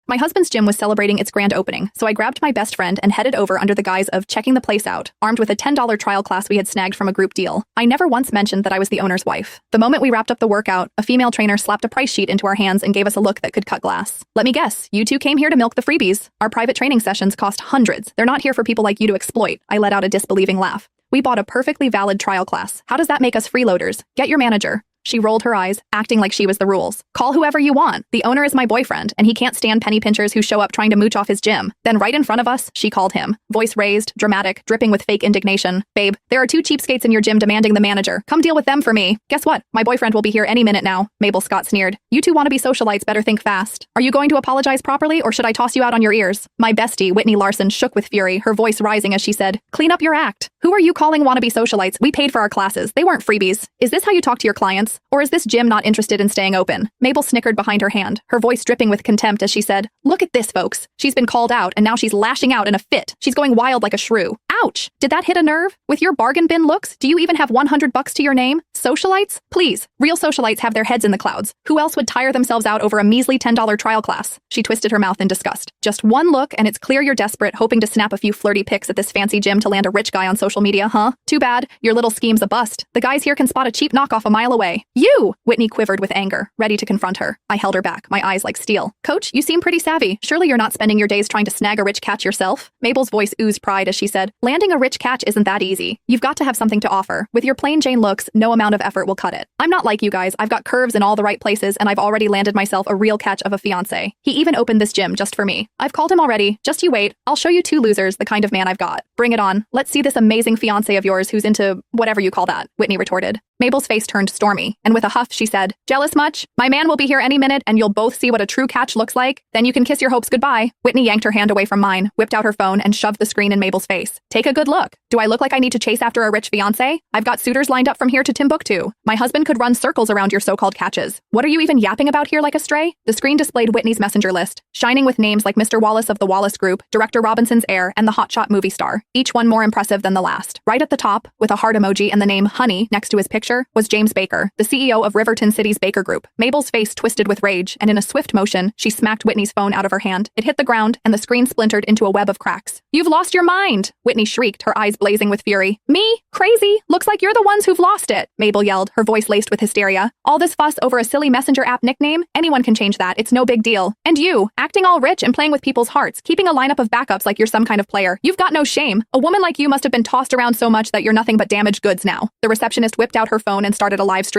My husband's gym was celebrating its grand opening, so I grabbed my best friend and headed over under the guise of checking the place out, armed with a $10 trial class we had snagged from a group deal. I never once mentioned that I was the owner's wife. The moment we wrapped up the workout, a female trainer slapped a price sheet into our hands and gave us a look that could cut glass. Let me guess, you two came here to milk the freebies. Our private training sessions cost hundreds. They're not here for people like you to exploit. I let out a disbelieving laugh. We bought a perfectly valid trial class. How does that make us freeloaders? Get your manager. She rolled her eyes, acting like she was the rules. Call whoever you want. The owner is my boyfriend, and he can't stand penny pinchers who show up trying to mooch off his gym. Then right in front of us, she called him. Voice raised, dramatic, dripping with fake indignation. Babe, there are two cheapskates in your gym demanding the manager. Come deal with them for me. Guess what? My boyfriend will be here any minute now. Mabel Scott sneered. You two wannabe socialites better think fast. Are you going to apologize properly, or should I toss you out on your ears? My bestie, Whitney Larson, shook with fury, her voice rising as she said, clean up your act. Who are you calling wannabe socialites? We paid for our classes. They weren't freebies. Is this how you talk to your clients? Or is this gym not interested in staying open? Mabel snickered behind her hand, her voice dripping with contempt as she said, look at this, folks. She's been called out, and now she's lashing out in a fit. She's going wild like a shrew. Ouch! Did that hit a nerve? With your bargain bin looks, do you even have $100 to your name? Socialites? Please. Real socialites have their heads in the clouds. Who else would tire themselves out over a measly $10 trial class? She twisted her mouth in disgust. Just one look, and it's clear you're desperate, hoping to snap a few flirty pics at this fancy gym to land a rich guy on social media, huh? Too bad. Your little scheme's a bust. The guys here can spot a cheap knockoff a mile away. You! Whitney quivered with anger, ready to confront her. I held her back, my eyes like steel. Coach, you seem pretty savvy. Surely you're not spending your days trying to snag a rich catch yourself? Mabel's voice oozed pride as she said, landing a rich catch isn't that easy. You've got to have something to offer. With your plain Jane looks, no amount of effort will cut it. I'm not like you guys. I've got curves in all the right places, and I've already landed myself a real catch of a fiancé. He even opened this gym just for me. I've called him already. Just you wait. I'll show you two losers the kind of man I've got. Bring it on. Let's see this amazing fiancé of yours who's into whatever you call that, Whitney retorted. Mabel's face turned stormy, and with a huff she said, jealous much? My man will be here any minute, and you'll both see what a true catch looks like. Then you can kiss your hopes goodbye. Whitney yanked her hand away from mine, whipped out her phone, and shoved the screen in Mabel's face. Take a good look. Do I look like I need to chase after a rich fiancé? I've got suitors lined up from here to Timbuktu. My husband could run circles around your so-called catches. What are you even yapping about here like a stray? The screen displayed Whitney's messenger list, shining with names like Mr. Wallace of the Wallace Group, Director Robinson's heir, and the hotshot movie star, each one more impressive than the last. Right at the top, with a heart emoji and the name Honey next to his picture, was James Baker, the CEO of Riverton City's Baker Group. Mabel's face twisted with rage, and in a swift motion, she smacked Whitney's phone out of her hand. It hit the ground, and the screen splintered into a web of cracks. You've lost your mind! Whitney shrieked, her eyes blazing with fury. Me? Crazy? Looks like you're the ones who've lost it! Mabel yelled, her voice laced with hysteria. All this fuss over a silly messenger app nickname? Anyone can change that. It's no big deal. And you, acting all rich and playing with people's hearts, keeping a lineup of backups like you're some kind of player. You've got no shame. A woman like you must have been tossed around so much that you're nothing but damaged goods now. The receptionist whipped out her phone and started a live stream.